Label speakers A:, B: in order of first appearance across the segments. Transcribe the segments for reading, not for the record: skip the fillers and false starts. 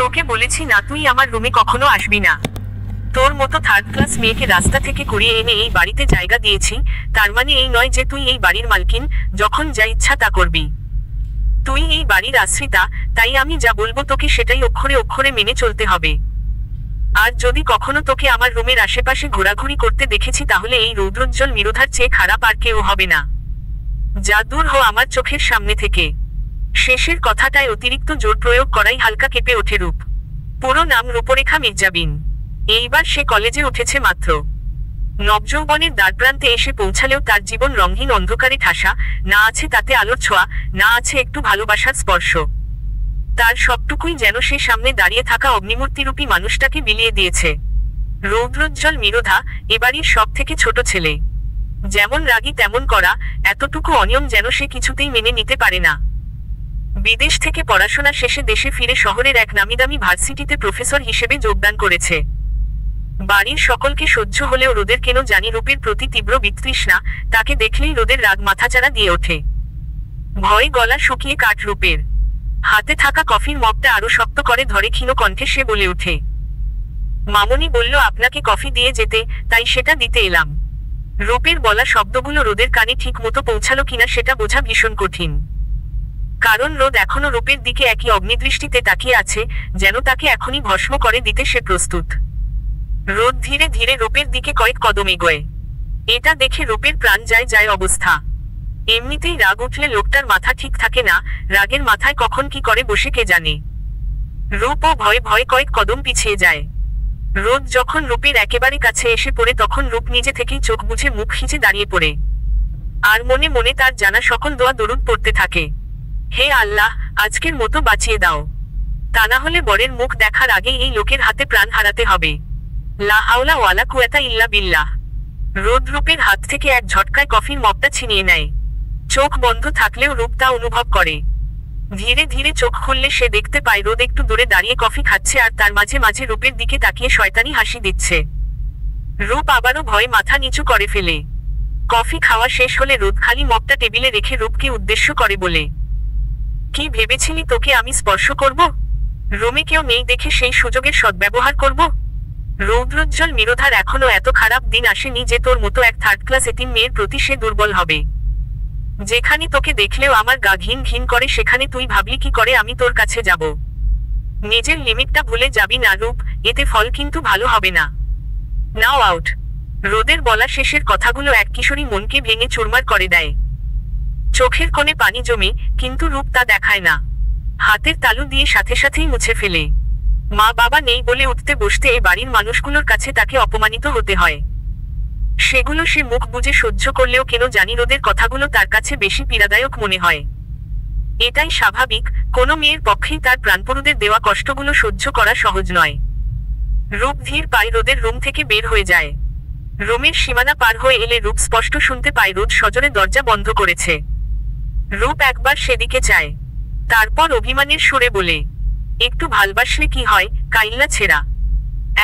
A: তোকে বলেছি না তুই আমার রুমে কখনো আসবি না। তোর মতো থার্ড ক্লাস মেয়েকে রাস্তা থেকে কুড়িয়ে এনে এই বাড়িতে জায়গা দিয়েছি, তার মানে এই নয় যে তুই এই বাড়ির মালকিন, যখন যা ইচ্ছা তা করবি। তুই এই বাড়ির আশ্রিতা, তাই আমি যা বলবো তোকে সেটাই অক্ষরে অক্ষরে মেনে চলতে হবে। আর যদি কখনো তোকে আমার রুমের আশেপাশে ঘোরাঘুরি করতে দেখেছি তাহলে এই রৌদ্রোজ্জ্বল মিরধার চেয়ে খারাপ আর কেউ হবে না। যা দূর হো আমার চোখের সামনে থেকে। শেষের কথাটায় অতিরিক্ত জোর প্রয়োগ করাই হালকা কেঁপে ওঠে রূপ। পুরো নাম রূপরেখা মির্জাবিন। এইবার সে কলেজে উঠেছে মাত্র। নবযৌবনের দ্বারপ্রান্তে এসে পৌঁছালেও তার জীবন রঙহীন অন্ধকারে ঠাসা, না আছে তাতে আলোর ছোঁয়া, না আছে একটু ভালোবাসার স্পর্শ। তার সবটুকুই যেন সে সামনে দাঁড়িয়ে থাকা অগ্নিমূর্তিরূপী মানুষটাকে বিলিয়ে দিয়েছে। রৌদ্রোজ্জ্বল মিরধা, এবাড়ির সব থেকে ছোট ছেলে। যেমন রাগী তেমন করা, এতটুকু অনিয়ম যেন সে কিছুতেই মেনে নিতে পারে না। বিদেশ থেকে পড়াশোনা শেষে দেশে ফিরে শহরের এক নামিদামি ভার্সিটিতে প্রফেসর হিসেবে যোগদান করেছে। বাড়ির সকলকে সহ্য হলেও রোদের কেন জানি রূপের প্রতি তীব্র বিতৃষ্ণা, তাকে দেখলেই রোদের রাগ মাথাচাড়া দিয়ে ওঠে। ভয়ে গলা শুকিয়ে কাঠ রূপের। হাতে থাকা কফির মগটা আরো শক্ত করে ধরে ক্ষীণ কণ্ঠে সে বলে ওঠে, মামনি বলল আপনাকে কফি দিয়ে যেতে, তাই সেটা দিতে এলাম। রূপের বলা শব্দগুলো রোদের কানে ঠিক মতো পৌঁছালো কিনা সেটা বোঝা ভীষণ কঠিন। কারণ রোদ এখনো রূপের দিকে একই অগ্নিদৃষ্টিতে তাকিয়ে আছে, যেন তাকে এখনই ভস্ম করে দিতে সে প্রস্তুত। রোদ ধীরে ধীরে রূপের দিকে কয়েক কদম এগোয়। এটা দেখে রূপের প্রাণ যায় যায় অবস্থা। এমনিতেই রাগ উঠলে লোকটার মাথা ঠিক থাকে না, রাগের মাথায় কখন কি করে বসে কে জানে। রূপও ভয়ে ভয়ে কয়েক কদম পিছিয়ে যায়। রোদ যখন রূপের একেবারে কাছে এসে পড়ে তখন রূপ নিজে থেকেই চোখ বুঝে মুখ খিচে দাঁড়িয়ে পড়ে। আর মনে মনে তার জানা সকল দোয়া দরুদ পড়তে থাকে। হে আল্লাহ, আজকের মতো বাঁচিয়ে দাও, তা না হলে বরের মুখ দেখার আগেই এই লোকের হাতে প্রাণ হারাতে হবে। লা হাওলা ওয়ালা কুওয়াতা ইল্লা বিল্লাহ। রোদ রূপের হাত থেকে এক ঝটকায় কফির মগটা ছিনিয়ে নেয়। চোখ বন্ধ থাকলেও রূপ তা অনুভব করে। ধীরে ধীরে চোখ খুললে সে দেখতে পায় রোদ একটু দূরে দাঁড়িয়ে কফি খাচ্ছে আর তার মাঝে মাঝে রূপের দিকে তাকিয়ে শয়তানি হাসি দিচ্ছে। রূপ আবারও ভয়ে মাথা নিচু করে ফেলে। কফি খাওয়া শেষ হলে রোদ খালি মগটা টেবিলে রেখে রূপকে উদ্দেশ্য করে বলে, কি ভেবেছিলি তোকে আমি স্পর্শ করব? রুমে কেউ নেই দেখে সেই সুযোগের সদ্ব্যবহার করব? রৌদ্রোজ্জ্বল মিরধার এখনো এত খারাপ দিন আসেনি যে তোর মতো এক থার্ড ক্লাস এতিম মেয়ের প্রতি সে দুর্বল হবে। যেখানে তোকে দেখলেও আমার গা ঘিন ঘিন করে সেখানে তুই ভাবলি কি করে আমি তোর কাছে যাব? নিজের লিমিটটা ভুলে যাবি না রূপ, এতে ফল কিন্তু ভালো হবে না। নাও আউট। রোদের বলা শেষের কথাগুলো এক কিশোরী মনকে ভেঙে চুরমার করে দেয়। চোখের কোণে পানি জমে, কিন্তু রূপ তা দেখায় না। হাতের তালু দিয়ে সাথে সাথেই মুছে ফেলে। মা বাবা নেই বলে উঠতে বসতে এ বাড়ির মানুষগুলোর কাছে তাকে অপমানিত হতে হয়। সেগুলো সে মুখ বুজে সহ্য করলেও কেন জানি রোদের কথাগুলো তার কাছে বেশি পীড়াদায়ক মনে হয়। এটাই স্বাভাবিক, কোনো মেয়ের পক্ষেই তার প্রাণপুরুষদের দেওয়া কষ্টগুলো সহ্য করা সহজ নয়। রূপ ধীর পায়ে রোদের রুম থেকে বের হয়ে যায়। রুমের সীমানা পার হয়ে এলে রূপ স্পষ্ট শুনতে পায় রোদ সজোরে দরজা বন্ধ করেছে। রূপ একবার সেদিকে চায়, তারপর অভিমানের সুরে বলে, একটু ভালবাসলে কি হয়, কাইল্লা ছেঁড়া।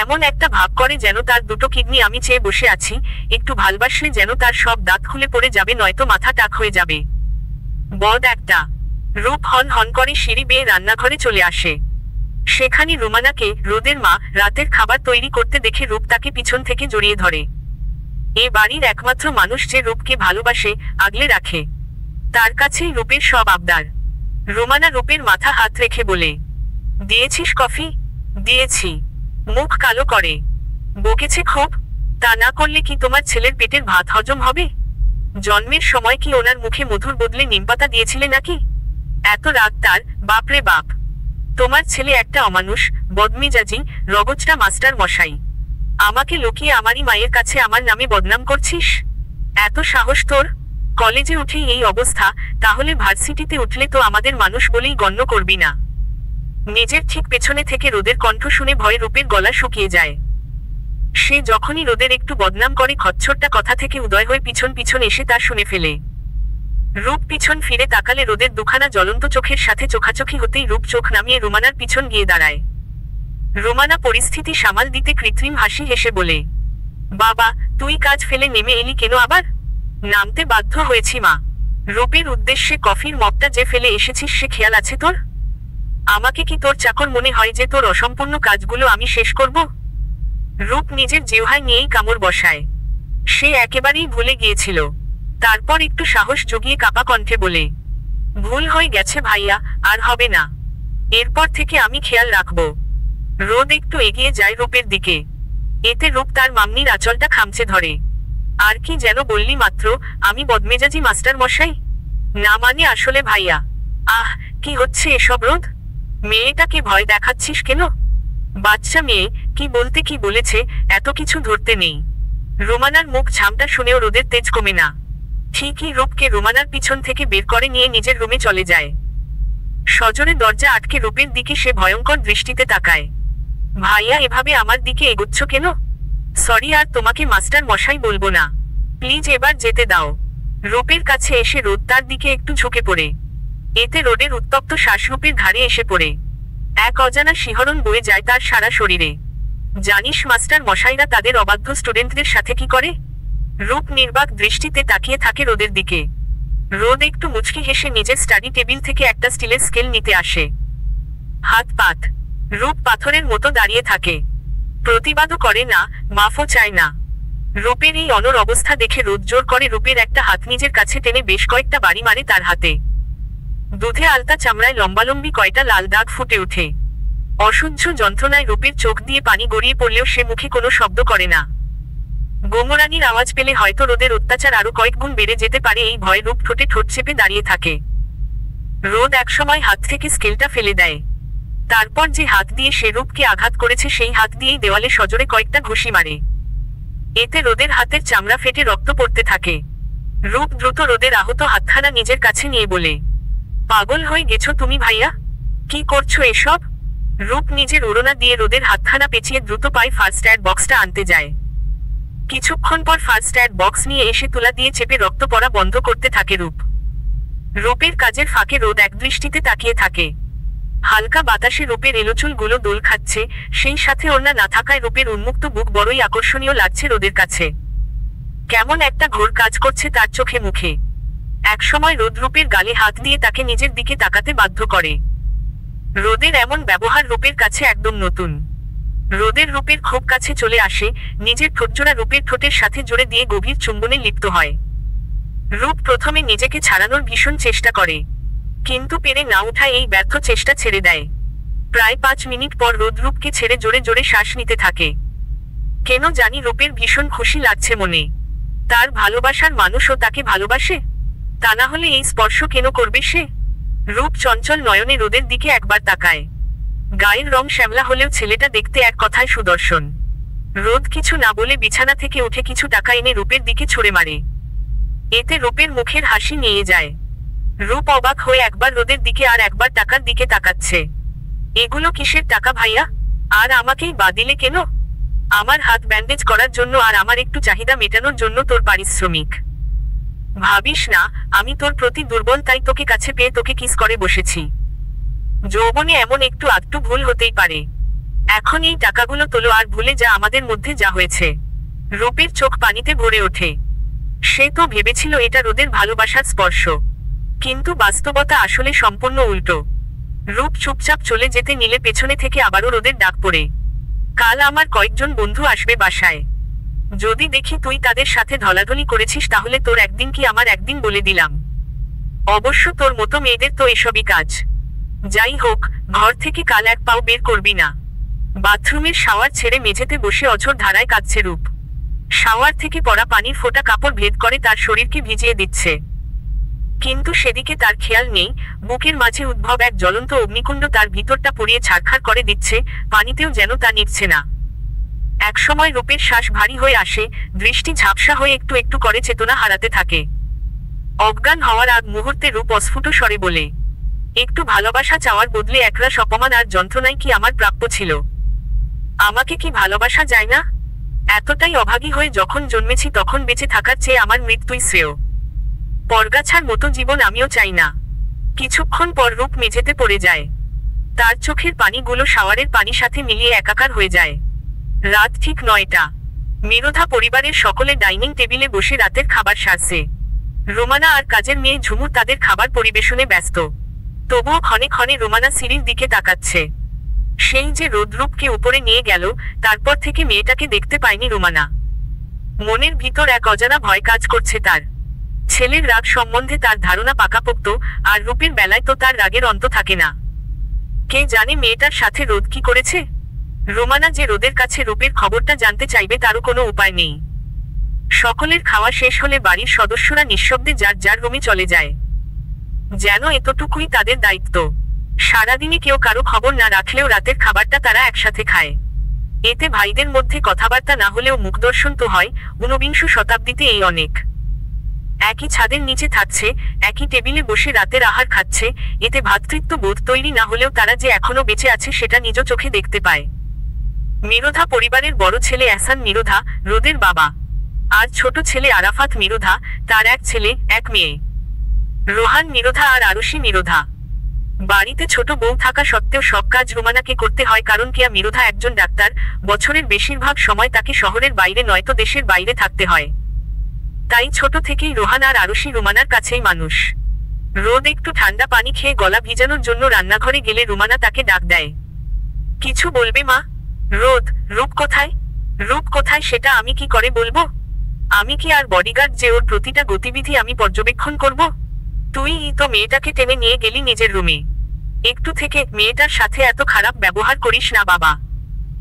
A: এমন একটা ভাব করে যেন তার দুটো কিডনি আমি চেয়ে বসে আছি, একটু ভালবাসলে যেন তার সব দাঁত খুলে পড়ে যাবে নয়তো মাথা টাক হয়ে যাবে। বদ একটা। রূপ হন হন করে সিঁড়ি বেয়ে রান্নাঘরে চলে আসে। সেখানে রুমানাকে, রোদের মা, রাতের খাবার তৈরি করতে দেখে রূপ তাকে পিছন থেকে জড়িয়ে ধরে। এ বাড়ির একমাত্র মানুষ যে রূপকে ভালোবাসে, আগলে রাখে। তার কাছেই রূপের সব আবদার। রুমানা রূপের মাথা হাত রেখে বলে, দিয়েছিস কফি? দিয়েছি। মুখ কালো করে বকেছে খুব? তা না করলে কি তোমার ছেলের পেটের ভাত হজম হবে? জন্মের সময় কি ওনার মুখে মধুর বদলে নিমপাতা দিয়েছিলে নাকি? এত রাগ তার, বাপরে বাপ। তোমার ছেলে একটা অমানুষ, বদমেজাজি, রগজটা মাস্টার মশাই। আমাকে লুকিয়ে আমারই মায়ের কাছে আমার নামে বদনাম করছিস? এত সাহস তোর? কলেজে উঠেই এই অবস্থা, তাহলে ভার্সিটিতে উঠলে তো আমাদের মানুষ বলেই গণ্য করবি না। নিজের ঠিক পেছনে থেকে রোদের কণ্ঠ শুনে ভয়ে রূপের গলা শুকিয়ে যায়। সে যখনই রোদের একটু বদনাম করে খচ্চরটা কথা থেকে উদয় হয়ে পিছন পিছন এসে তা শুনে ফেলে। রূপ পিছন ফিরে তাকালে রোদের দুখানা জ্বলন্ত চোখের সাথে চোখাচোখি হতেই রূপ চোখ নামিয়ে রুমানার পিছন গিয়ে দাঁড়ায়। রুমানা পরিস্থিতি সামাল দিতে কৃত্রিম হাসি হেসে বলে, বাবা, তুই কাজ ফেলে নেমে এলি কেন আবার? নামতে বাধ্য হয়েছি মা। রূপের উদ্দেশ্যে কফির মগটা যে ফেলে এসেছিস সে খেয়াল আছে তোর? আমাকে কি তোর চাকর মনে হয় যে তোর অসম্পূর্ণ কাজগুলো আমি শেষ করব? রূপ নিজের জিহ্বায় নিয়েই কামড় বসায়। সে একেবারেই ভুলে গিয়েছিল। তারপর একটু সাহস জুগিয়ে কাপা কণ্ঠে বলে, ভুল হয়ে গেছে ভাইয়া, আর হবে না। এরপর থেকে আমি খেয়াল রাখব। রোদ একটু এগিয়ে যায় রূপের দিকে। এতে রূপ তার মামনির আঁচলটা খামচে ধরে। আর কি যেন বললি মাত্র, আমি বদমেজাজি মাস্টার মশাই? না মানে আসলে ভাইয়া। আহ, কি হচ্ছে এসব রোদ? মেয়েটাকে ভয় দেখাচ্ছিস কেন? বাচ্চা মেয়ে, কি বলতে কি বলেছে, এত কিছু ধরতে নেই। রোমানার মুখ ঝামটা শুনেও রোদের তেজ কমে না। ঠিকই রূপকে রোমানার পিছন থেকে বের করে নিয়ে নিজের রুমে চলে যায়। সজোরে দরজা আটকে রূপের দিকে সে ভয়ঙ্কর দৃষ্টিতে তাকায়। ভাইয়া, এভাবে আমার দিকে এগোচ্ছ কেন? সরি, আর তোমাকে মাস্টার মশাই বলবো না। প্লিজ এবার যেতে দাও। রূপের কাছে এসে রোদ তার দিকে একটু ঝুঁকে পড়ে। এতে রোদের উত্তপ্ত শ্বাস রূপের ঘাড়ে এসে পড়ে। এক অজানা শিহরণ বয়ে যায় তার সারা শরীরে। জানিস মাস্টার মশাইরা তাদের অবাধ্য স্টুডেন্টদের সাথে কি করে? রূপ নির্বাক দৃষ্টিতে তাকিয়ে থাকে রোদের দিকে। রোদ একটু মুচকি হেসে নিজের স্টাডি টেবিল থেকে একটা স্টিলের স্কেল নিতে আসে। হাত পাত। রূপ পাথরের মতো দাঁড়িয়ে থাকে। প্রতিবাদও করে না, মাফও চায় না। রূপের এই অনড় অবস্থা দেখে রোদ জোর করে রূপের একটা হাত নিজের কাছে টেনে বেশ কয়েকটা বাড়ি মারে তার হাতে। দুধে আলতা চামড়ায় লম্বালম্বি কয়টা লাল দাগ ফুটে ওঠে। অসহ্য যন্ত্রণায় রূপের চোখ দিয়ে পানি গড়িয়ে পড়লেও সে মুখে কোনো শব্দ করে না। গোমরানির আওয়াজ পেলে হয়তো রোদের অত্যাচার আরো কয়েক গুণ বেড়ে যেতে পারে, এই ভয় রূপ ঠোঁটে ঠোঁট চেপে দাঁড়িয়ে থাকে। রোদ একসময় হাত থেকে স্কেলটা ফেলে দেয়। তারপর যে হাত দিয়ে সে রূপকে আঘাত করেছে সেই হাত দিয়েই দেওয়ালে সজোরে কয়েকটা ঘুষি মারে। এতে রোদের হাতের চামড়া ফেটে রক্ত পড়তে থাকে। রূপ দ্রুত রোদের আহত হাতখানা নিজের কাছে নিয়ে বলে, পাগল হয়ে গেছো তুমি ভাইয়া? কি করছো এসব? রূপ নিজের ওড়না দিয়ে রোদের হাতখানা পেঁচিয়ে দ্রুত পায়ে ফার্স্ট এড বক্সটা আনতে যায়। কিছুক্ষণ পর ফার্স্ট এড বক্স নিয়ে এসে তুলা দিয়ে চেপে রক্ত পড়া বন্ধ করতে থাকে রূপ। রূপের কাজের ফাঁকে রোদ একদৃষ্টিতে তাকিয়ে থাকে। হালকা বাতাসে রূপের এলোচুলগুলো দোল খাচ্ছে, সেই সাথে ওড়না না থাকায় রূপের উন্মুক্ত বুক বড়ই আকর্ষণীয় লাগছে রোদের কাছে। কেমন একটা ঘোর কাজ করছে তার চোখে মুখে। একসময় রোদ রূপের গালে হাত দিয়ে তাকে নিজের দিকে তাকাতে বাধ্য করে। রোদের এমন ব্যবহার রূপের কাছে একদম নতুন। রোদের রূপের খুব কাছে চলে আসে, নিজের ঠোঁটজোড়া রূপের ঠোঁটের সাথে জোরে দিয়ে গভীর চুম্বনে লিপ্ত হয়। রূপ প্রথমে নিজেকে ছাড়ানোর ভীষণ চেষ্টা করে, কিন্তু পেরে না উঠায় এই ব্যর্থ চেষ্টা ছেড়ে দেয়। প্রায় 5 মিনিট পর রোদ রূপকে ছেড়ে জোরে জোরে শ্বাস নিতে থাকে। কেন জানি রূপের ভীষণ খুশি লাগছে মনে। তার ভালোবাসার মানুষও তাকে ভালোবাসে, তা না হলে এই স্পর্শ কেন করবে সে? রূপ চঞ্চল নয়নে রোদের দিকে একবার তাকায়। গায়ের রং শ্যামলা হলেও ছেলেটা দেখতে এক কথায় সুদর্শন। রোদ কিছু না বলে বিছানা থেকে উঠে কিছু টাকা এনে রূপের দিকে ছুঁড়ে মারে। এতে রূপের মুখের হাসি নিয়ে যায়। রূপ অবাক হয়ে একবার রোদের দিকে আর একবার টাকার দিকে তাকাচ্ছে। এগুলো কিসের টাকা ভাইয়া? আর আমাকেই বা দিলে কেন? আমার হাত ব্যান্ডেজ করার জন্য আর আমার একটু চাহিদা মেটানোর জন্য তোর পারিশ্রমিক। ভাবিস না আমি তোর প্রতি দুর্বল, তাই তোকে কাছে পেয়ে তোকে কিস করে বসেছি। যৌবনে এমন একটু আধটু ভুল হতেই পারে। এখন এই টাকাগুলো তোলো আর ভুলে যা আমাদের মধ্যে যা হয়েছে। রূপের চোখ পানিতে ভরে ওঠে। সে তো ভেবেছিল এটা রোদের ভালোবাসার স্পর্শ, কিন্তু বাস্তবতা আসলে সম্পূর্ণ উল্টো। রূপ চুপচাপ চলে যেতে নিলে পেছনে থেকে আবারও রোদের ডাক পড়ে, কাল আমার কয়েকজন বন্ধু আসবে বাসায়। যদি দেখি তুই তাদের সাথে ঢলাঢলি করেছিস তাহলে তোর একদিন কি আমার একদিন বলে দিলাম। অবশ্য তোর মতো মেয়েদের তো এসবই কাজ। যাই হোক, ঘর থেকে কাল এক পাও বের করবি না। বাথরুমের শাওয়ার ছেড়ে মেঝেতে বসে অঝোর ধারায় কাঁদছে রূপ। শাওয়ার থেকে পড়া পানির ফোঁটা কাপড় ভেদ করে তার শরীরকে ভিজিয়ে দিচ্ছে। কিন্তু সেদিকে তার খেয়াল নেই, বুকের মাঝে উদ্ভব এক জ্বলন্ত অগ্নিকুণ্ড তার ভিতরটা পুড়িয়ে ছারখার করে দিচ্ছে, পানিতেও যেন তা নিচ্ছে না। একসময় রূপের শ্বাস ভারী হয়ে আসে, দৃষ্টি ঝাপসা হয়ে একটু একটু করে চেতনা হারাতে থাকে। অজ্ঞান হওয়ার আগ মুহূর্তে রূপ অস্ফুট স্বরে বলে, একটু ভালোবাসা চাওয়ার বদলে একরাশ অপমান আর যন্ত্রণাই কি আমার প্রাপ্য ছিল? আমাকে কি ভালোবাসা যায় না? এতটাই অভাগী হয়ে যখন জন্মেছি তখন বেঁচে থাকার চেয়ে আমার মৃত্যুই শ্রেয়। পরগাছার মতো জীবন আমিও চাই না। কিছুক্ষণ পর রূপ মেঝেতে পড়ে যায়। তার চোখের পানিগুলো শাওয়ারের পানির সাথে মিলিয়ে একাকার হয়ে যায়। রাত ঠিক 9টা। মিরোধা পরিবারের সকলে ডাইনিং টেবিলে বসে রাতের খাবার সারছে। রোমানা আর কাজের মেয়ে ঝুমুর তাদের খাবার পরিবেশনে ব্যস্ত। তবুও ক্ষণে ক্ষণে রোমানা সিঁড়ির দিকে তাকাচ্ছে। সেই যে রোদ্রূপকে উপরে নিয়ে গেল, তারপর থেকে মেয়েটাকে দেখতে পায়নি রোমানা। মনের ভিতর এক অজানা ভয় কাজ করছে তার। ছেলের রাগ সম্বন্ধে তার ধারণা পাকাপোক্ত, আর রূপের বেলায় তো তার রাগের অন্ত থাকে না। কে জানে মেয়েটার সাথে রোদ কি করেছে? রোমানা যে রোদের কাছে রূপের খবরটা জানতে চাইবে তারও কোনো উপায় নেই। সকলের খাওয়া শেষ হলে বাড়ির সদস্যরা নিঃশব্দে যার যার রুমে চলে যায়। যেন এতটুকুই তাদের দায়িত্ব। সারাদিনে কেউ কারো খবর না রাখলেও রাতের খাবারটা তারা একসাথে খায়। এতে ভাইদের মধ্যে কথাবার্তা না হলেও মুখদর্শন তো হয়। ঊনবিংশ শতাব্দীতে এই অনেক। একই ছাদের নিচে থাকছে, একই টেবিলে বসে রাতের আহার খাচ্ছে, এতে ভ্রাতৃত্ব বোধ তৈরি না হলেও তারা যে এখনো বেঁচে আছে সেটা নিজ চোখে দেখতে পায়। মিরোধা পরিবারের বড় ছেলে এহসান মিরোধা, রোদের বাবা। আর ছোট ছেলে আরাফাত মিরোধা, তার এক ছেলে, এক মেয়ে। রোহান মিরোধা আর আরুষি মিরোধা। বাড়িতে ছোট বউ থাকা সত্ত্বেও সব কাজ রোমানাকে করতে হয়, কারণ কিয়া মিরোধা একজন ডাক্তার। বছরের বেশিরভাগ সময় তাকে শহরের বাইরে নয়তো দেশের বাইরে থাকতে হয়। তাই ছোট থেকেই রোহান আর আরুষি রোমানার কাছেই মানুষ। রোদ একটু ঠান্ডা পানি খেয়ে গলা ভিজানোর জন্য রান্নাঘরে গেলে রোমানা তাকে ডাক দেয়। কিছু বলবে মা? রোদ, রূপ কোথায়? রূপ কোথায় সেটা আমি কি করে বলবো? আমি কি আর বডিগার্ড যে ওর প্রতিটা গতিবিধি আমি পর্যবেক্ষণ করব? তুই তো মেয়েটাকে টেনে নিয়ে গেলি নিজের রুমে। একটু থেকে মেয়েটার সাথে এত খারাপ ব্যবহার করিস না বাবা।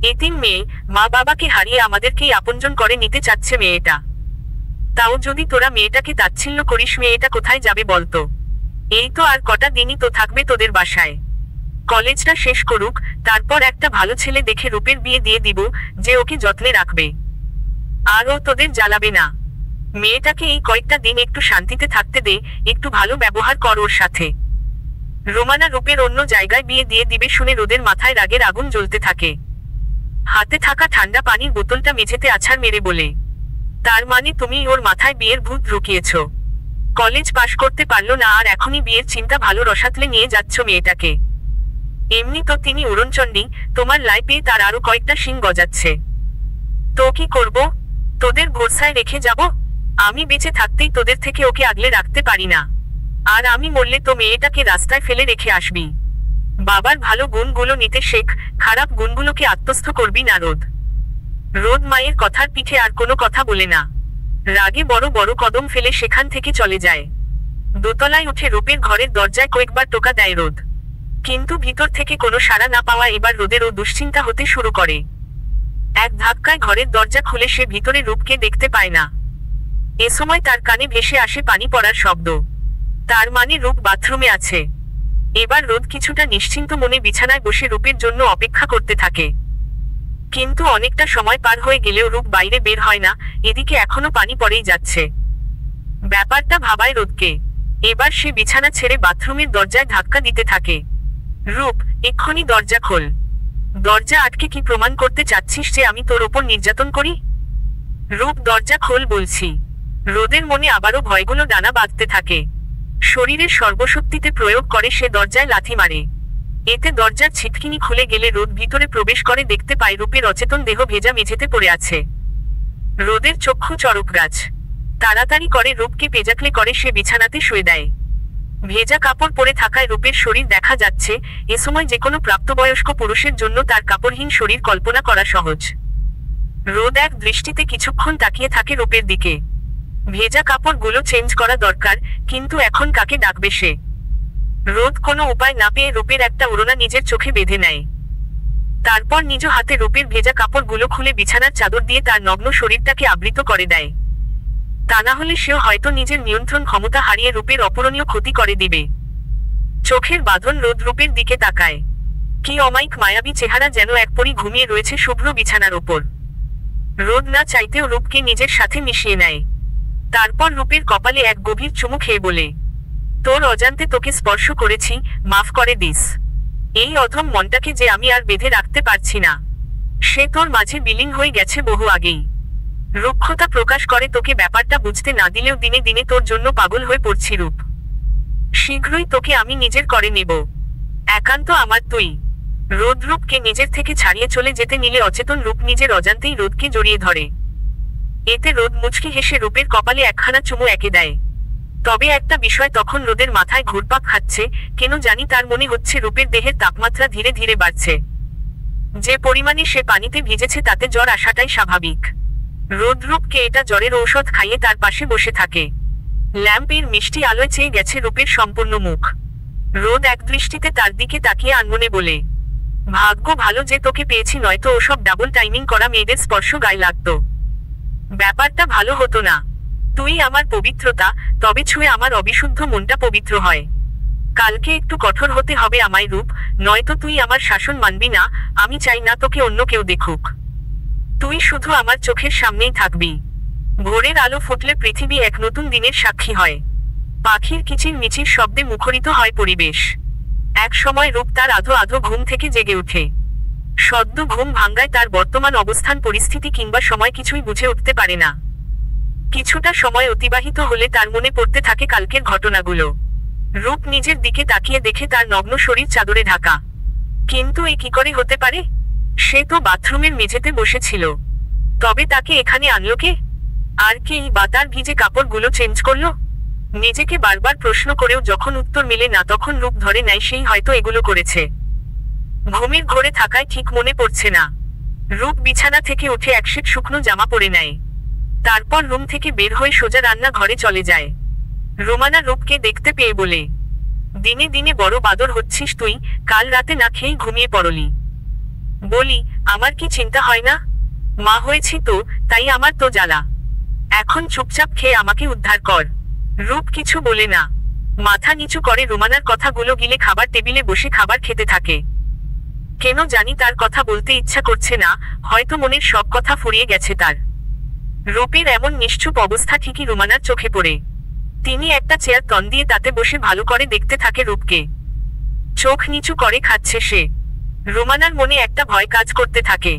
A: এতিম মেয়ে, মা বাবাকে হারিয়ে আমাদেরকেই আপনজন করে নিতে চাচ্ছে মেয়েটা। তাও যদি তোরা মেয়েটাকে তাচ্ছিল্য করিস, মেয়েটা কোথায় যাবে বলতো? এই তো আর কটা দিনই তো থাকবে তোদের বাসায়। কলেজটা শেষ করুক, তারপর একটা ভালো ছেলে দেখে রূপের বিয়ে দিয়ে দিব, যে ওকে যত্নে রাখবে। আর ও তোদের জ্বালাবে না। মেয়েটাকে এই কয়েকটা দিন একটু শান্তিতে থাকতে দে, একটু ভালো ব্যবহার কর ওর সাথে। রোমানা রূপের অন্য জায়গায় বিয়ে দিয়ে দিবে শুনে রোদের মাথায় রাগের আগুন জ্বলতে থাকে। হাতে থাকা ঠান্ডা পানির বোতলটা মেঝেতে আছাড় মেরে বলে, তার মানে তুমি ওর মাথায় বিয়ের ভূত ঢুকিয়েছ? কলেজ পাশ করতে পারলো না আর এখনই বিয়ের চিন্তা ভালো রসাতলে নিয়ে যাচ্ছ মেয়েটাকে? এমনি তো তিনি উড়নচণ্ডী, তোমার লাই পেয়ে তার আরো কয়েকটা শিং গজাচ্ছে। তো কি করব? তোদের ভরসায় রেখে যাব? আমি বেঁচে থাকতেই তোদের থেকে ওকে আগলে রাখতে পারি না। আর আমি মরলে তো মেয়েটাকে রাস্তায় ফেলে রেখে আসবি। বাবার ভালো গুণগুলো নিতে শেখ, খারাপ গুণগুলোকে আত্মস্থ করবি না। রোদ রোদ মায়ের কথার পিঠে আর কোনো কথা বলে না। রাগে বড় বড় কদম ফেলে সেখান থেকে চলে যায়। দোতলায় উঠে রূপের ঘরের দরজায় কয়েকবার টোকা দেয় রোদ, কিন্তু ভিতর থেকে কোনো সাড়া না পাওয়া এবার রোদেরও দুশ্চিন্তা হতে শুরু করে। এক ধাক্কায় ঘরের দরজা খুলে সে ভিতরে রূপকে দেখতে পায় না। এ সময় তার কানে ভেসে আসে পানি পড়ার শব্দ। তার মানে রূপ বাথরুমে আছে। এবার রোদ কিছুটা নিশ্চিন্ত মনে বিছানায় বসে রূপের জন্য অপেক্ষা করতে থাকে। কিন্তু অনেকটা সময় পার হয়ে গেলেও রূপ বাইরে বের হয় না, এদিকে এখনো পানি পড়েই যাচ্ছে। ব্যাপারটা ভাবায় রোদকে। এবার সে বিছানা ছেড়ে বাথরুমের দরজায় ধাক্কা দিতে থাকে। রূপ, এক্ষুনি দরজা খোল। দরজা আটকে কি প্রমাণ করতে চাচ্ছিস যে আমি তোর ওপর নির্যাতন করি? রূপ, দরজা খোল বলছি। রোদের মনে আবারও ভয়গুলো ডানা বাঁধতে থাকে। শরীরের সর্বশক্তিতে প্রয়োগ করে সে দরজায় লাথি মারে। এতে দরজার ছিটকিনি খুলে গেলে রোদ ভিতরে প্রবেশ করে দেখতে পায় রূপের অচেতন দেহ ভেজা মেঝেতে পড়ে আছে। রোদের চক্ষু চড়করাজ। তাড়াতাড়ি করে রূপকে পেজাকলে করে সে বিছানাতে শুয়ে দেয়। ভেজা কাপড় পরে থাকায় রূপের শরীর দেখা যাচ্ছে। এ সময় যে কোনো প্রাপ্তবয়স্ক পুরুষের জন্য তার কাপড়হীন শরীর কল্পনা করা সহজ। রোদ এক দৃষ্টিতে কিছুক্ষণ তাকিয়ে থাকে রূপের দিকে। ভেজা কাপড়গুলো চেঞ্জ করা দরকার, কিন্তু এখন কাকে ডাকবে সে? রোদ কোনো উপায় না পেয়ে রূপের একটা ওড়না নিজের চোখে বেঁধে নেয়। তারপর নিজ হাতে রূপের ভেজা কাপড়গুলো খুলে বিছানার চাদর দিয়ে তার নগ্ন শরীরটাকে আবৃত করে দেয়। তা না হলে সেও হয়তো নিজের নিয়ন্ত্রণ ক্ষমতা হারিয়ে রূপের অপূরণীয় ক্ষতি করে দিবে। চোখের বাঁধন রোদ রূপের দিকে তাকায়। কি অমায়িক মায়াবী চেহারা, যেন এক পরী ঘুমিয়ে রয়েছে শুভ্র বিছানার ওপর। রোদ না চাইতেও রূপকে নিজের সাথে মিশিয়ে নেয়। তারপর রূপের কপালে এক গভীর চুমু খেয়ে বলে, তোর অজান্তে তোকে স্পর্শ করেছি, মাফ করে দিস। এই অধম মনটাকে যে আমি আর বেঁধে রাখতে পারছি না। সে তোর মাঝে বিলীন হয়ে গেছে বহু আগেই। রুক্ষতা প্রকাশ করে তোকে ব্যাপারটা বুঝতে না দিলেও দিনে দিনে তোর জন্য পাগল হয়ে পড়ছি রূপ। শীঘ্রই তোকে আমি নিজের করে নেব। একান্ত আমার তুই। রোদ রূপকে নিজের থেকে ছাড়িয়ে চলে যেতে নিলে অচেতন রূপ নিজের অজান্তেই রোদকে জড়িয়ে ধরে। এতে রোদ মুচকি হেসে রূপের কপালে একখানা চুমু এঁকে দেয়। তবে একটা বিষয় তখন রোদের মাথায় ঘুরপাক খাচ্ছে, কেন জানি তার মনে হচ্ছে রূপের দেহের তাপমাত্রা ধীরে ধীরে বাড়ছে। যে পরিমাণে সে পানিতে ভিজেছে তাতে জ্বর আসাটাই স্বাভাবিক। রোদ রূপকে এটা জ্বরের ঔষধ খাইয়ে তার পাশে বসে থাকে। ল্যাম্পের মিষ্টি আলোয় চেয়ে গেছে রূপের সম্পূর্ণ মুখ। রোদ একদৃষ্টিতে তার দিকে তাকিয়ে আনমনে বলে, ভাগ্য ভালো যে তোকে পেয়েছি, নয়তো ওসব ডাবল টাইমিং করা মেয়েদের স্পর্শ গায়ে লাগতো। ব্যাপারটা ভালো হতো না। তুই আমার পবিত্রতা, তবে ছুঁয়ে আমার অবিশুদ্ধ মনটা পবিত্র হয়। কালকে একটু কঠোর হতে হবে আমায় রূপ, নয়তো তুই আমার শাসন মানবি না। আমি চাই না তোকে অন্য কেউ দেখুক। তুই শুধু আমার চোখের সামনেই থাকবি। ভোরের আলো ফুটলে পৃথিবী এক নতুন দিনের সাক্ষী হয়। পাখির কিচির মিচির শব্দে মুখরিত হয় পরিবেশ। এক সময় রূপ তার আধো আধো ঘুম থেকে জেগে ওঠে। সদ্য ঘুম ভাঙ্গায় তার বর্তমান অবস্থান, পরিস্থিতি কিংবা সময় কিছুই বুঝে উঠতে পারে না। কিছুটা সময় অতিবাহিত হলে তার মনে পড়তে থাকে কালকের ঘটনাগুলো। রূপ নিজের দিকে তাকিয়ে দেখে তার নগ্ন শরীর চাদরে ঢাকা। কিন্তু এ কি করে হতে পারে? সে তো বাথরুমের মেঝেতে বসেছিল। তবে তাকে এখানে আনলো কে? আর কেই বা তার ভিজে কাপড়গুলো চেঞ্জ করলো? নিজেকে বারবার প্রশ্ন করেও যখন উত্তর মেলে না, তখন রূপ ধরে নেয় সেই হয়তো এগুলো করেছে। ঘুমের ঘোরে থাকায় ঠিক মনে পড়ছে না। রূপ বিছানা থেকে উঠে এক সেট শুকনো জামা পরে নেয়। তারপর রুম থেকে বের হয়ে সোজা রান্না ঘরে চলে যায়। রোমানা রূপকে দেখতে পেয়ে বলে, দিনে দিনে বড় বাদর হচ্ছিস তুই, কাল রাতে না খেয়েই ঘুমিয়ে পড়লি। বলি, আমার কি চিন্তা হয় না? মা হয়েছি তো, তাই আমার তো জ্বালা। এখন চুপচাপ খেয়ে আমাকে উদ্ধার কর। রূপ কিছু বলে না, মাথা নিচু করে রোমানার কথাগুলো গিলে খাবার টেবিলে বসে খাবার খেতে থাকে। কেন জানি তার কথা বলতে ইচ্ছা করছে না, হয়তো মনের সব কথা ফুরিয়ে গেছে তার। রূপের এমন নিশ্চুপ অবস্থা ঠিকই রোমানার চোখে পড়ে। তিনি একটা চেয়ার তন দিয়ে তাতে বসে ভালো করে দেখতে থাকে রূপকে। চোখ নিচু করে খাচ্ছে সে। রোমানার মনে একটা ভয় কাজ করতে থাকে।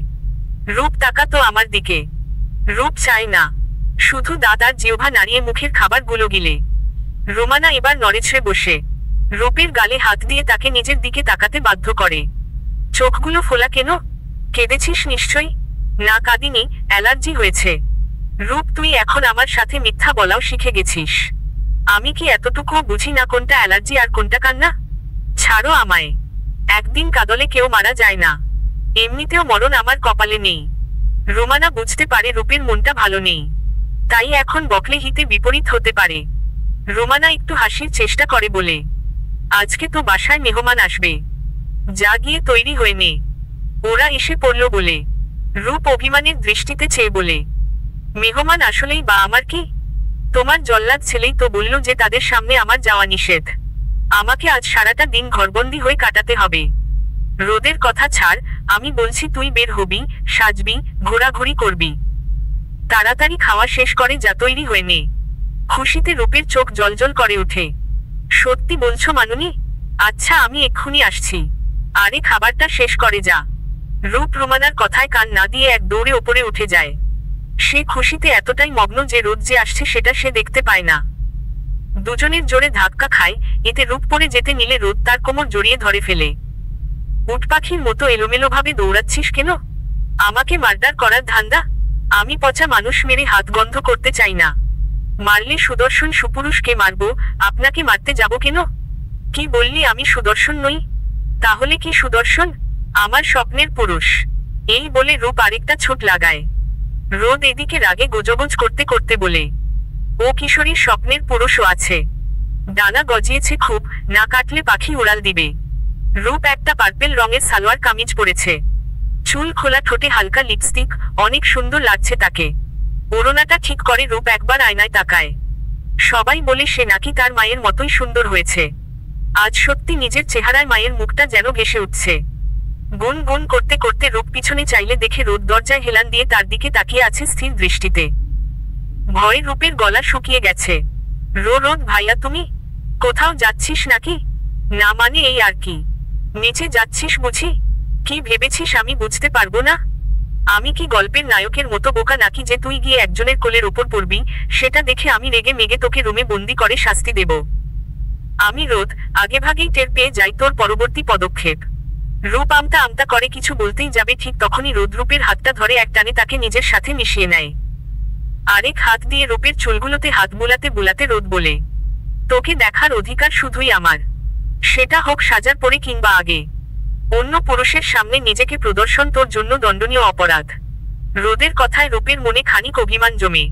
A: রূপ তাকাতো আমার দিকে। রূপ চায় না, শুধু দাদার জিহ্বা নাড়িয়ে মুখের খাবারগুলো গিলে। রোমানা এবার নড়েছড়ে বসে রূপের গালে হাত দিয়ে তাকে নিজের দিকে তাকাতে বাধ্য করে। চোখগুলো ফোলা কেন? কেঁদেছিস নিশ্চয়ই? না কাঁদিনি, অ্যালার্জি হয়েছে। রূপ, তুই এখন আমার সাথে মিথ্যা বলাও শিখে গেছিস। আমি কি এতটুকুও বুঝি না কোনটা অ্যালার্জি আর কোনটা কান্না? ছাড়ো আমায়। একদিন কাঁদলে কেউ মারা যায় না। এমনিতেও মরণ আমার কপালে নেই। রোমানা বুঝতে পারে রূপের মনটা ভালো নেই, তাই এখন বকলে হিতে বিপরীত হতে পারে। রোমানা একটু হাসির চেষ্টা করে বলে, আজকে তো বাসায় মেহমান আসবে, যা গিয়ে তৈরি হয়ে নে। ওরা এসে পড়ল বলে। রূপ অভিমানের দৃষ্টিতে চেয়ে বলে, মেহমান আসলেই বা আমার কি? তোমার জল্লাদ ছেলেই তো বলল যে তাদের সামনে আমার যাওয়া নিষেধ। আমাকে আজ সারাটা দিন ঘরবন্দি হয়ে কাটাতে হবে। রোদের কথা ছাড়, আমি বলছি তুই বের হবি, সাজবি, ঘোরাঘুরি করবি। তাড়াতাড়ি খাওয়া শেষ করে যা, তৈরি হয়ে নে। খুশিতে রূপের চোখ জলজল করে ওঠে। সত্যি বলছো মানুনি? আচ্ছা, আমি এক্ষুনি আসছি। আরে খাবারটা শেষ করে যা। রূপ রোমানার কথায় কান না দিয়ে এক দৌড়ে ওপরে উঠে যায়। সে খুশিতে এতটাই মগ্ন যে রোদ যে আসছে সেটা সে দেখতে পায় না। দুজনের জোরে ধাক্কা খায়, এতে রূপ পড়ে যেতে নিলে রোদ তার কোমর জড়িয়ে ধরে ফেলে। উট পাখির মতো এলোমেলোভাবে দৌড়াচ্ছিস কেন? আমাকে মার্ডার করার ধান্দা? আমি পচা মানুষ মেরে হাত গন্ধ করতে চাই না। মারলে সুদর্শন সুপুরুষকে মারবো, আপনাকে মারতে যাব কেন? কি বললি আমি সুদর্শন নই? তাহলে কি সুদর্শন? আমার স্বপ্নের পুরুষ। এই বলে রূপ আরেকটা ছুট লাগায়। রোদ এদিকে রাগে গোজগোজ করতে করতে বলে, ও কিশোরীর স্বপ্নের পুরুষও আছে। ডানা গজিয়েছে খুব, না কাটলে পাখি উড়াল দিবে। রূপ একটা পার্পেল রঙের সালোয়ার কামিজ পরেছে। চুল খোলা, ঠোঁটে হালকা লিপস্টিক, অনেক সুন্দর লাগছে তাকে। ওড়নাটা ঠিক করে রূপ একবার আয়নায় তাকায়। সবাই বলে সে নাকি তার মায়ের মতোই সুন্দর হয়েছে। আজ সত্যি নিজের চেহারায় মায়ের মুখটা যেন ভেসে উঠছে। গুন গুন করতে করতে রূপ পিছনে চাইলে দেখে রোদ দরজায় হেলান দিয়ে তার দিকে তাকিয়ে আছে স্থির দৃষ্টিতে। ভয়ে রূপের গলা শুকিয়ে গেছে। রোদ ভাইয়া, তুমি কোথাও যাচ্ছিস নাকি? না মানে এই আর কি, নিচে যাচ্ছিস বুঝি? কি ভেবেছিস আমি বুঝতে পারবো না? আমি কি গল্পের নায়কের মতো বোকা নাকি যে তুই গিয়ে একজনের কোলের ওপর পড়বি, সেটা দেখে আমি রেগে মেগে তোকে রুমে বন্দি করে শাস্তি দেব? আমি রোদ, আগেভাগেই টের পেয়ে যাই তোর পরবর্তী পদক্ষেপ। রূপ আমতা আমতা করে কিছু বলতেই যাবে, ঠিক তখনই রোদ রূপের হাতটা ধরে এক টানে তাকে নিজের সাথে মিশিয়ে নেয়। আরেক হাত দিয়ে রূপের চুলগুলোতে হাত বুলাতে বুলাতে রোদ বলে, তোকে দেখার অধিকার শুধুই আমার, সেটা হোক সাজার পরে কিংবা আগে। অন্য পুরুষের সামনে নিজেকে প্রদর্শন তোর জন্য দণ্ডনীয় অপরাধ। রোদের কথায় রূপের মনে খানিক অভিমান জমে।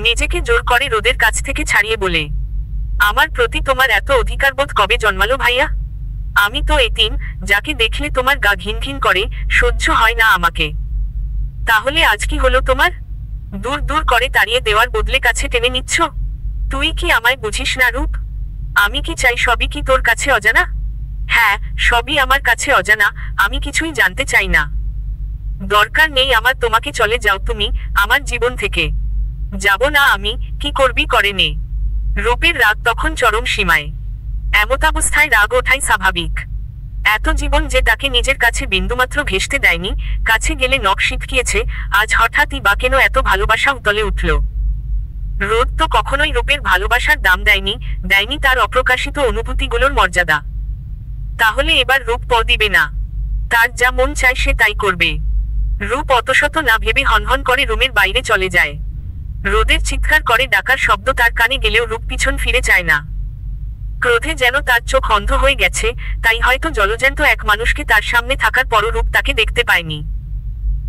A: নিজেকে জোর করে রোদের কাছ থেকে ছাড়িয়ে বলে, আমার প্রতি তোমার এত অধিকারবোধ কবে জন্মালো ভাইয়া? আমি তো এতিম, যাকে দেখলে তোমার গা ঘিন ঘিন করে, সহ্য হয় না আমাকে। তাহলে আজ কি হলো তোমার? দূর দূর করে তাড়িয়ে দেওয়ার বদলে কাছে টেনে নিচ্ছ? তুই কি আমায় বুঝিস না রূপ? আমি কি চাই সবই কি তোর কাছে অজানা? হ্যাঁ, সবই আমার কাছে অজানা, আমি কিছুই জানতে চাই না। দরকার নেই আমার তোমাকে, চলে যাও তুমি আমার জীবন থেকে। যাব না আমি, কি করবি করে নে। রূপের রাগ তখন চরম সীমায়। এমতাবস্থায় রাগ ওঠাই স্বাভাবিক। এত জীবন যে তাকে নিজের কাছে বিন্দুমাত্র ঘেঁষতে দেয়নি, কাছে গেলে নখ ছিটকিয়েছে, আজ হঠাৎই বা কেন এত ভালোবাসা উতলে উঠল। রোদ তো কখনোই রূপের ভালোবাসার দাম দেয়নি তার অপ্রকাশিত অনুভূতিগুলোর মর্যাদা। তাহলে এবার রূপ দিবে না? তার যা মন চায় সে তাই করবে। রূপ অতশত না ভেবে হনহন করে রুমের বাইরে চলে যায়। রোদের চিৎকার করে ডাকার শব্দ তার কানে গেলেও রূপ পিছন ফিরে চায় না। ক্রোধে যেন তার চোখ অন্ধ হয়ে গেছে, তাই হয়তো জলজ্যান্ত এক মানুষকে তার সামনে থাকার পরও রূপ তাকে দেখতে পায়নি।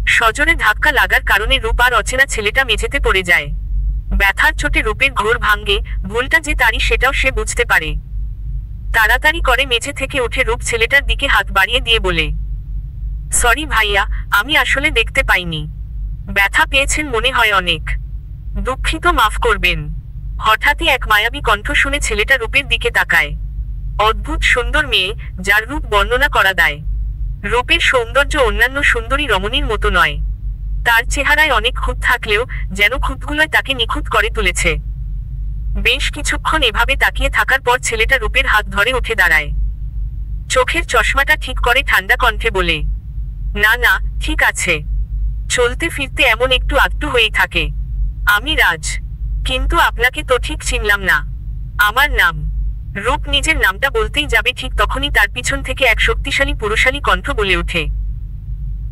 A: সজোরে ধাক্কা লাগার কারণে রূপ আর অচেনা ছেলেটা মেঝেতে পড়ে যায়। ব্যথার চোটে রূপের ঘোর ভাঙ্গে, ভুলটা যে তারই সেটাও সে বুঝতে পারে। তাড়াতাড়ি করে মেঝে থেকে উঠে রূপ ছেলেটার দিকে হাত বাড়িয়ে দিয়ে বলে, সরি ভাইয়া, আমি আসলে দেখতে পাইনি। ব্যথা পেয়েছেন মনে হয় অনেক, দুঃখিত, মাফ করবেন। হঠাৎই এক মায়াবী কণ্ঠ শুনে ছেলেটা রূপের দিকে তাকায়। অদ্ভুত সুন্দর মেয়ে, যার রূপ বর্ণনা করা দায়। রূপের সৌন্দর্য অন্যান্য সুন্দরী রমণীর মতো নয়। তার চেহারায় অনেক খুঁত থাকলেও যেন খুঁতগুলোয় তাকে নিখুঁত করে তুলেছে। বেশ কিছুক্ষণ এভাবে তাকিয়ে থাকার পর ছেলেটা রূপের হাত ধরে উঠে দাঁড়ায়। চোখের চশমাটা ঠিক করে ঠান্ডা কণ্ঠে বলে, না না, ঠিক আছে। চলতে ফিরতে এমন একটু আধটু হয়েই থাকে। আমি রাজ, কিন্তু আপনাকে তো ঠিক চিনলাম না। আমার নাম। রূপ নিজের নামটা বলতেই যাবে ঠিক তখনই তার পিছন থেকে এক শক্তিশালী পুরুষালী কণ্ঠ বলে ওঠে,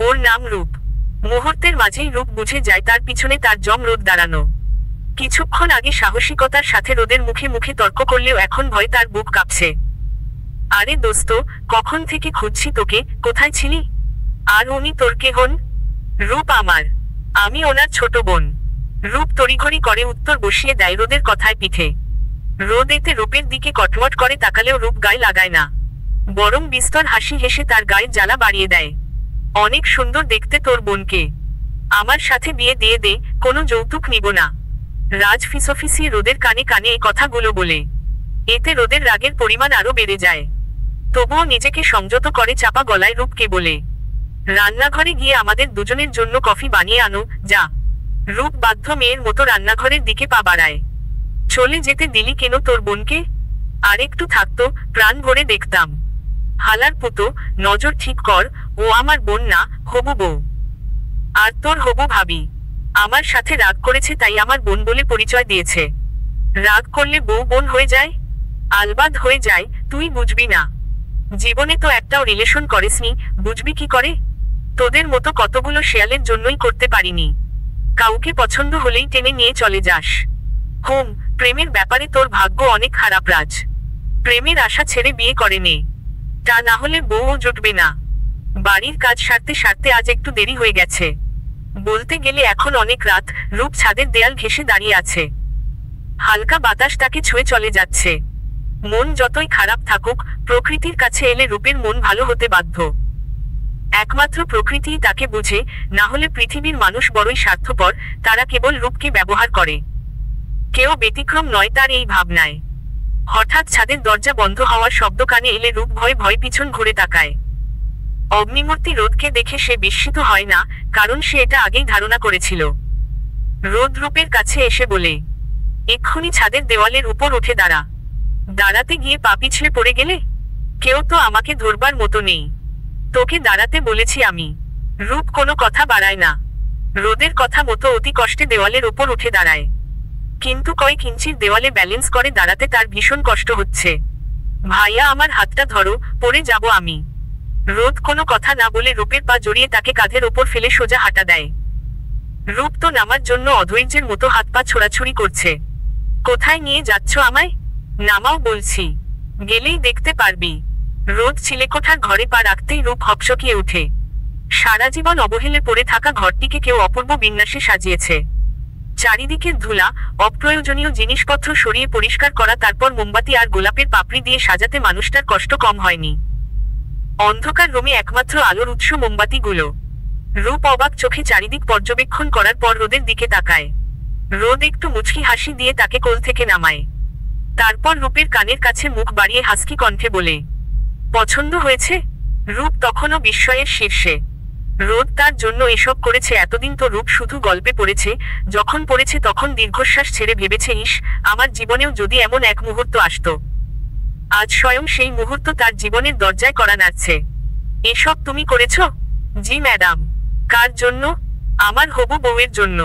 A: ওর নাম রূপ। মুহূর্তের মাঝেই রূপ বুঝে যায় তার পিছনে তার জম রোদ দাঁড়ানো। কিছুক্ষণ আগে সাহসিকতার সাথে রোদের মুখে মুখে তর্ক করলেও এখন ভয় তার বুক কাঁপছে। আরে দোস্ত, কখন থেকে খুঁজছি তোকে, কোথায় ছিলি? আর উনি তোর কে হন? রূপ আমার, আমি ওনার ছোট বোন। রূপ তড়িঘড়ি করে উত্তর বসিয়ে দেয় রোদের কথায় পিঠে। রোদ এতে রূপের দিকে কটমট করে তাকালেও রূপ গায়ে লাগায় না, বরং বিস্তর হাসি হেসে তার গায়ের জ্বালা বাড়িয়ে দেয়। অনেক সুন্দর দেখতে তোর বোনকে, আমার সাথে বিয়ে দিয়ে দে, কোনো যৌতুক নিব না। রাজ ফিসফিসিয়ে রোদের কানে কানে এই কথাগুলো বলে। এতে রোদের রাগের পরিমাণ আরো বেড়ে যায়। তবুও নিজেকে সংযত করে চাপা গলায় রূপকে বলে, রান্নাঘরে গিয়ে আমাদের দুজনের জন্য কফি বানিয়ে আনো, যা। রূপ বাধ্য মেয়ের মতো রান্নাঘরের দিকে পা বাড়ায়। চলে যেতে দিলি কেন তোর বোনকে? আরেকটু থাকতো, প্রাণ ভরে দেখতাম। হালার পুতো, নজর ঠিক কর, ও আমার বোন না, হবু বউ। আর তোর হবু ভাবি। আমার সাথে রাগ করেছে তাই আমার বোন বলে পরিচয় দিয়েছে। রাগ করলে বউ বোন হয়ে যায়? আলবাদ হয়ে যায়, তুই বুঝবি না। জীবনে তো একটাও রিলেশন করিসনি, বুঝবি কি করে? তোদের মতো কতগুলো শেয়ালের জন্যই করতে পারিনি। কাউকে পছন্দ হলেই টেনে নিয়ে চলে যাস। হোম, প্রেমের ব্যাপারে তোর ভাগ্য অনেক খারাপ রাজ। প্রেমের আশা ছেড়ে বিয়ে করে নে, তা না হলে বউও জুটবে না। বাড়ির কাজ সারতে সারতে আজ একটু দেরি হয়ে গেছে। বলতে গেলে এখন অনেক রাত। রূপ ছাদের দেয়াল ঘেঁষে দাঁড়িয়ে আছে। হালকা বাতাস তাকে ছুঁয়ে চলে যাচ্ছে। মন যতই খারাপ থাকুক, প্রকৃতির কাছে এলে রূপের মন ভালো হতে বাধ্য। একমাত্র প্রকৃতিই তাকে বুঝে, না হলে পৃথিবীর মানুষ বড়ই স্বার্থপর, তারা কেবল রূপকে ব্যবহার করে। কেউ ব্যতিক্রম নয় তার এই ভাবনায়। হঠাৎ ছাদের দরজা বন্ধ হওয়ার শব্দ কানে এলে রূপ ভয়ে ভয়ে পিছন ঘুরে তাকায়। অগ্নিমূর্তি রোদকে দেখে সে বিস্মিত হয় না, কারণ সে এটা আগেই ধারণা করেছিল। রোদ রূপের কাছে এসে বলে, এক্ষুনি ছাদের দেওয়ালের উপর উঠে দাঁড়া। দাঁড়াতে গিয়ে পা পিছলে পড়ে গেলে? কেউ তো আমাকে ধরবার মতো নেই। তোকে দাঁড়াতে বলেছি আমি। রূপ কোনো কথা বাড়ায় না। রোদের কথা মতো অতি কষ্টে দেওয়ালের উপর উঠে দাঁড়ায়। কিন্তু কয়েক ইঞ্চির দেওয়ালে ব্যালেন্স করে দাঁড়াতে তার ভীষণ কষ্ট হচ্ছে। ভাইয়া, আমার হাতটা ধরো, পড়ে যাব আমি। রোদ কোনো কথা না বলে রূপের পা জড়িয়ে তাকে কাঁধের ওপর ফেলে সোজা হাঁটা দেয়। রূপ তো নামার জন্য অধৈর্যের মতো হাত পা ছোড়াছুড়ি করছে। কোথায় নিয়ে যাচ্ছ আমায়? নামাও বলছি, গেলেই দেখতে পারবি। রোদ চিলেকোঠার ঘরে পা রাখতেই রূপ হকচকিয়ে উঠে। সারা জীবন অবহেলে পড়ে থাকা ঘরটিকে কেউ অপূর্ব বিন্যাসে সাজিয়েছে। চারিদিকের ধুলা, অপ্রয়োজনীয় জিনিসপত্র সরিয়ে পরিষ্কার করা, তারপর মোমবাতি আর গোলাপের পাপড়ি দিয়ে সাজাতে মানুষটার কষ্ট কম হয়নি। অন্ধকার রুমে একমাত্র আলোর উৎস মোমবাতিগুলো। রূপ অবাক চোখে চারিদিক পর্যবেক্ষণ করার পর রোদের দিকে তাকায়। রোদ একটু মুচকি হাসি দিয়ে তাকে কোল থেকে নামায়। তারপর রূপের কানের কাছে মুখ বাড়িয়ে হাসকি কণ্ঠে বলে, পছন্দ হয়েছে? রূপ তখনও বিস্ময়ের শীর্ষে। রোদ তার জন্য এসব করেছে। এতদিন তো রূপ শুধু গল্পে পড়েছে, যখন পড়েছে তখন দীর্ঘশ্বাস ছেড়ে ভেবেছে, ইস, আমার জীবনেও যদি এমন এক মুহূর্ত আসতো। আজ স্বয়ং সেই মুহূর্ত তার জীবনের দরজায় কড়া নাড়ছে। এসব তুমি করেছ? জি ম্যাডাম। কার জন্য? আমার হবু বউয়ের জন্য।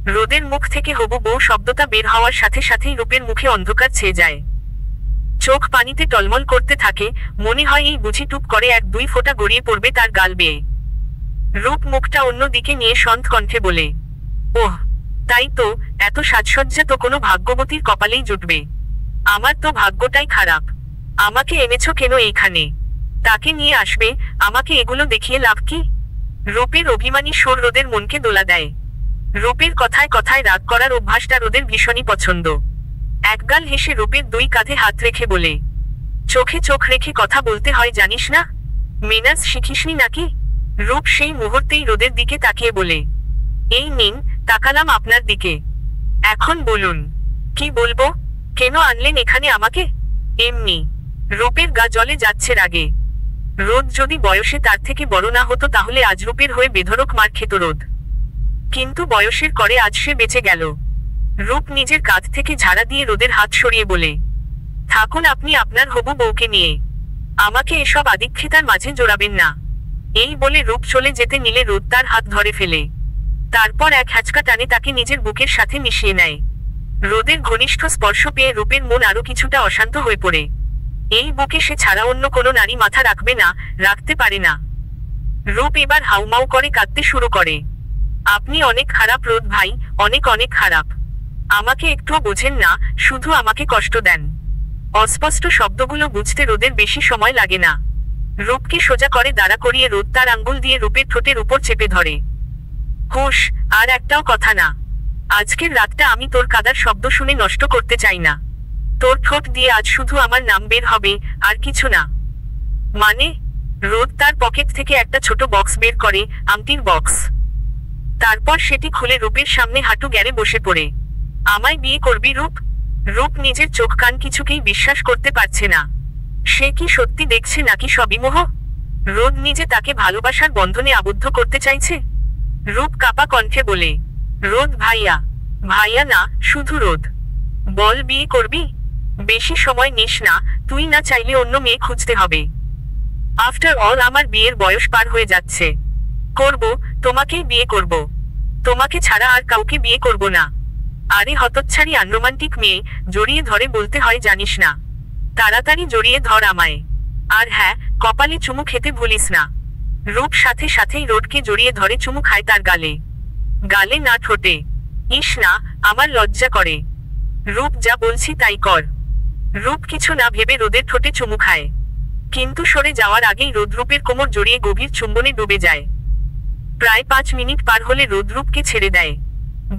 A: রোদের মুখ থেকে হবু বউ শব্দটা বের হওয়ার সাথে সাথেই রূপের মুখে অন্ধকার ছেয়ে যায়। চোখ পানিতে টলমল করতে থাকে, মনে হয় এই বুঝি টুপ করে এক দুই ফোঁটা গড়িয়ে পড়বে তার গাল বেয়ে। রূপ মুখটা অন্য দিকে নিয়ে সন্ত কণ্ঠে বলে, ওহ, তাই তো, এত সাজসজ্জা তো কোনো ভাগ্যবতীর কপালেই জুটবে। আমার তো ভাগ্যটাই খারাপ। আমাকে এনেছো কেন এইখানে? তাকে নিয়ে আসবে, আমাকে এগুলো দেখিয়ে লাভ কি? রূপের অভিমানী সুর রোদের মনকে দোলা দেয়। রূপের কথায় কথায় রাগ করার অভ্যাসটা রোদের ভীষণই পছন্দ। একগাল হেসে রূপের দুই কাঁধে হাত রেখে বলে, চোখে চোখ রেখে কথা বলতে হয় জানিস না? মেনাজ শিখিসনি নাকি? রূপ সেই মুহূর্তেই রোদের দিকে তাকিয়ে বলে, এই নিন, তাকালাম আপনার দিকে। এখন বলুন, কি বলবো? কেন আনলেন এখানে আমাকে? এমনি। রূপের গা জ্বলে যাচ্ছে রাগে। রোদ যদি বয়সে তার থেকে বড় না হতো তাহলে আজ রূপের হয়ে বেধড়ক মার খেত রোদ। কিন্তু বয়সের করে আজ সে বেঁচে গেল। রূপ নিজের কাঁধ থেকে ঝাড়া দিয়ে রোদের হাত সরিয়ে বলে, থাকুন আপনি আপনার হবু বউকে নিয়ে। আমাকে এসব আদিক্ষেতার মাঝে জোড়াবেন না। এই বলে রূপ চলে যেতে নিলে রোদ তার হাত ধরে ফেলে। তারপর এক হ্যাচকা টানে তাকে নিজের বুকের সাথে মিশিয়ে নেয়। রোদের ঘনিষ্ঠ স্পর্শ পেয়ে রূপের মন আরো কিছুটা অশান্ত হয়ে পড়ে। এই বুকে সে ছাড়া অন্য কোনো নারী মাথা রাখবে না, রাখতে পারে না। রূপ এবার হাউমাউ করে কাঁদতে শুরু করে। আপনি অনেক খারাপ রোদ ভাই, অনেক অনেক খারাপ। আমাকে একটুও বোঝেন না, শুধু আমাকে কষ্ট দেন। অস্পষ্ট শব্দগুলো বুঝতে রোদের বেশি সময় লাগে না। রূপকে সোজা করে দাঁড়া করিয়ে রোদ তার আঙ্গুল দিয়ে রূপের ঠোঁটের উপর চেপে ধরে। হুশ, আর একটাও কথা না। আজকের রাতটা আমি তোর কাদার শব্দ শুনে নষ্ট করতে চাই না। তোর ঠোঁট দিয়ে আজ শুধু আমার নাম বের হবে, আর কিছু না। মানে? রোদ তার পকেট থেকে একটা ছোট বক্স বের করে, আংটির বক্স। তারপর সেটি খুলে রূপের সামনে হাঁটু গেড়ে বসে পড়ে। আমায় বিয়ে করবি রূপ? রূপ নিজের চোখ কান কিছুকেই বিশ্বাস করতে পারছে না। সে কি সত্যি দেখছে নাকি সবই মোহ? রোদ নিজে তাকে ভালোবাসার বন্ধনে আবদ্ধ করতে চাইছে? রূপ কাপা কণ্ঠে বলে, রোদ ভাইয়া। ভাইয়া না, শুধু রোদ। বল, বিয়ে করবি? বেশি সময় নিস না, তুই না চাইলে অন্য মেয়ে খুঁজতে হবে। আফটার অল আমার বিয়ের বয়স পার হয়ে যাচ্ছে। করব, তোমাকেই বিয়ে করব। তোমাকে ছাড়া আর কাউকে বিয়ে করব না। আরে হতচ্ছাড়ি আনরোমান্টিক মেয়ে, জড়িয়ে ধরে বলতে হয় জানিস না। তাড়াতাড়ি জড়িয়ে ধর আমায়। আর হ্যাঁ, কপালে চুমু খেতে ভুলিস না। রূপ সাথে সাথেই রোদকে জড়িয়ে ধরে চুমু খায় তার গালে। গালে না, ঠোঁটে। ইস না, আমার লজ্জা করে। রূপ, যা বলছি তাই কর। রূপ কিছু না ভেবে রোদের ঠোঁটে চুমু খায়। কিন্তু সরে যাওয়ার আগেই রোদ রূপের কোমর জড়িয়ে গভীর চুম্বনে ডুবে যায়। প্রায় 5 মিনিট পার হলে রোদ রূপকে ছেড়ে দেয়।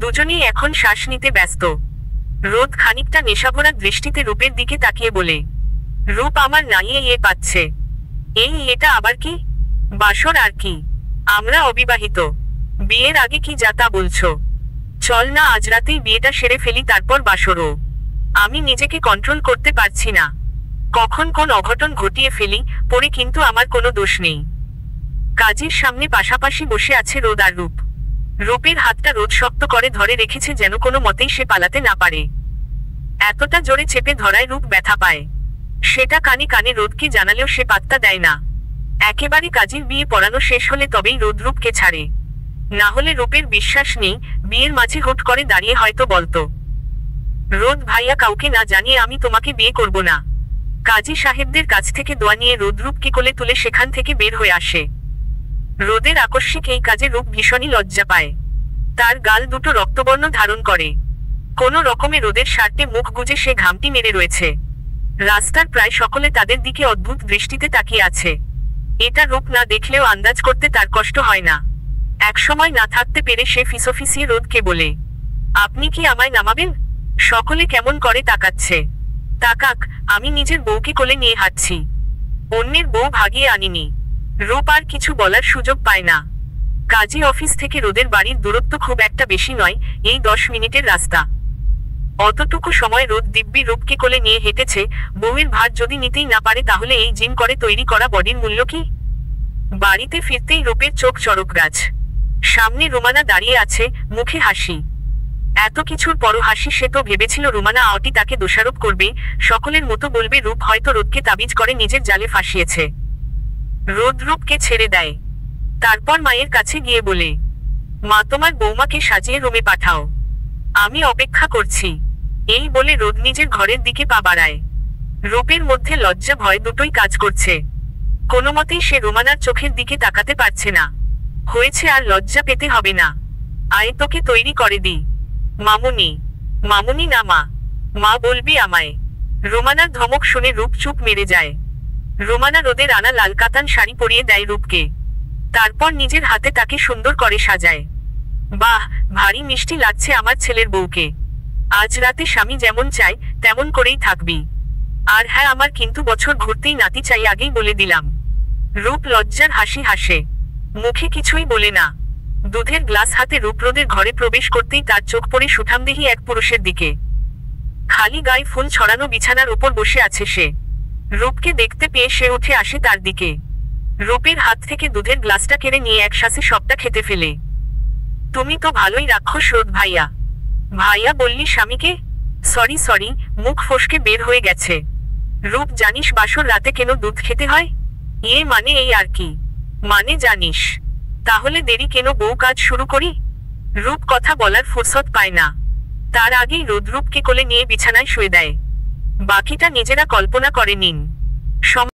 A: দুজনেই এখন শ্বাস নিতে ব্যস্ত। রোদ খানিকটা নেশাভরা দৃষ্টিতে রূপের দিকে তাকিয়ে বলে, রূপ আমার নাই ইয়ে পাচ্ছে। এই ইয়েটা আবার কি? বাসর আর কি? আমরা অবিবাহিত। বিয়ের আগে কি যা তা বলছো? চল না আজ রাতেই বিয়েটা সেরে ফেলি, তারপর বাসরও। আমি নিজেকে কন্ট্রোল করতে পারছি না। কখন কোন অঘটন ঘটিয়ে ফেলি, পরে কিন্তু আমার কোনো দোষ নেই। কাজের সামনে পাশাপাশি বসে আছে রোদ আর রূপ। রূপের হাতটা রোদ শক্ত করে ধরে রেখেছে যেন কোনো মতেই সে পালাতে না পারে। এতটা জোরে চেপে ধরায় রূপ ব্যথা পায়। সেটা কানে কানে রোদকে জানালেও সে পাত্তা দেয় না। একেবারে কাজীর বিয়ে পড়ানো শেষ হলে তবেই রোদ রূপকে ছাড়ে। না হলে রূপের বিশ্বাস নেই বিয়ের মাঝে হুট করে দাঁড়িয়ে হয়তো বলতো, রোদ ভাইয়া, কাউকে না জানিয়ে আমি তোমাকে বিয়ে করব না। কাজী সাহেবদের কাছ থেকে দোয়া নিয়ে রোদ রূপকে কোলে তুলে সেখান থেকে বের হয়ে আসে। রোদের আকস্মিক এই কাজে রূপ ভীষণই লজ্জা পায়। তার গাল দুটো রক্তবর্ণ ধারণ করে। কোনো রকমে রোদের শার্টে মুখ গুজে সে ঘামটি মেরে রয়েছে। রাস্তার প্রায় সকলে তাদের দিকে অদ্ভুত দৃষ্টিতে তাকিয়ে আছে। এটা রূপ না দেখলেও আন্দাজ করতে তার কষ্ট হয় না। একসময় না থাকতে পেরে সে ফিসফিসিয়ে রোদকে বলে, আপনি কি আমায় নামাবেন? সকলে কেমন করে তাকাচ্ছে। তাকাক, আমি নিজের বউকে কোলে নিয়ে হাঁটছি, অন্যের বউ ভাগিয়ে আনিনি। রূপ আর কিছু বলার সুযোগ পায় না। কাজী অফিস থেকে রোদের বাড়ির দূরত্ব খুব একটা বেশি নয়, এই 10 মিনিটের রাস্তা। অতটুকু সময় রোদ দিব্যি রূপকে কোলে নিয়ে হেঁটেছে। বউয়ের ভার যদি নিতেই না পারে তাহলে এই জিম করে তৈরি করা বডির মূল্য কি? বাড়িতে ফিরতেই রূপের চোখ চড়কগাছ। সামনে রুমানা দাঁড়িয়ে আছে, মুখে হাসি। এত কিছুর পরও হাসি। সে তো ভেবেছিল রুমানা আওটি তাকে দোষারোপ করবে, সকলের মতো বলবে রূপ হয়তো রোদকে তাবিজ করে নিজের জালে ফাঁসিয়েছে। রোদ রূপকে ছেড়ে দেয়। তারপর মায়ের কাছে গিয়ে বলে, মা তোমার বৌমাকে সাজিয়ে রুমে পাঠাও, আমি অপেক্ষা করছি। এই বলে রোদ নিজের ঘরের দিকে পা বাড়ায়। রূপের মধ্যে লজ্জা ভয় দুটোই কাজ করছে। কোনোমতেই সে রুমানার চোখের দিকে তাকাতে পারছে না। হয়েছে, আর লজ্জা পেতে হবে না। আয় তোকে তৈরি করে দিই। মামুনি। মামুনি না মা, মা বলবি আমায়। রুমানার ধমক শুনে রূপ চুপ মেরে যায়। রুমানা রোদের আনা লাল কাতান শাড়ি পরিয়ে দেয় রূপকে। তারপর নিজের হাতে তাকে সুন্দর করে সাজায়। বাহ, ভারী মিষ্টি লাগছে আমার ছেলের বউকে। আজ রাতে স্বামী যেমন চায় তেমন করেই থাকবি। আর হ্যাঁ, আমার কিন্তু বছর ঘুরতেই নাতি চাই, আগেই বলে দিলাম। রূপ লজ্জার হাসি হাসে, মুখে কিছুই বলে না। দুধের গ্লাস হাতে রূপ রোদের ঘরে প্রবেশ করতেই তার চোখ পড়ে সুঠামদেহী এক পুরুষের দিকে। খালি গায়ে ফুল ছড়ানো বিছানার উপর বসে আছে সে। রূপকে দেখতে পেয়ে সে উঠে আসে তার দিকে। রূপের হাত থেকে দুধের গ্লাসটা কেড়ে নিয়ে একশ্বাসে সবটা খেতে ফেলে। তুমি তো ভালোই রাক্ষস রোদ ভাইয়া। ভাইয়া বললি স্বামীকে? সরি, মুখ ফসকে বের হয়ে গেছে। রূপ, জানিস বাসর রাতে কেন দুধ খেতে হয়? মানে এই আর কি। মানে জানিস? তাহলে দেরি কেন, বউ কাজ শুরু করি। রূপ কথা বলার ফুরসত পায় না। তার আগেই রোদ রূপকে কোলে নিয়ে বিছানায় শুয়ে দেয়। বাকিটা নিজেরা কল্পনা করে নিন।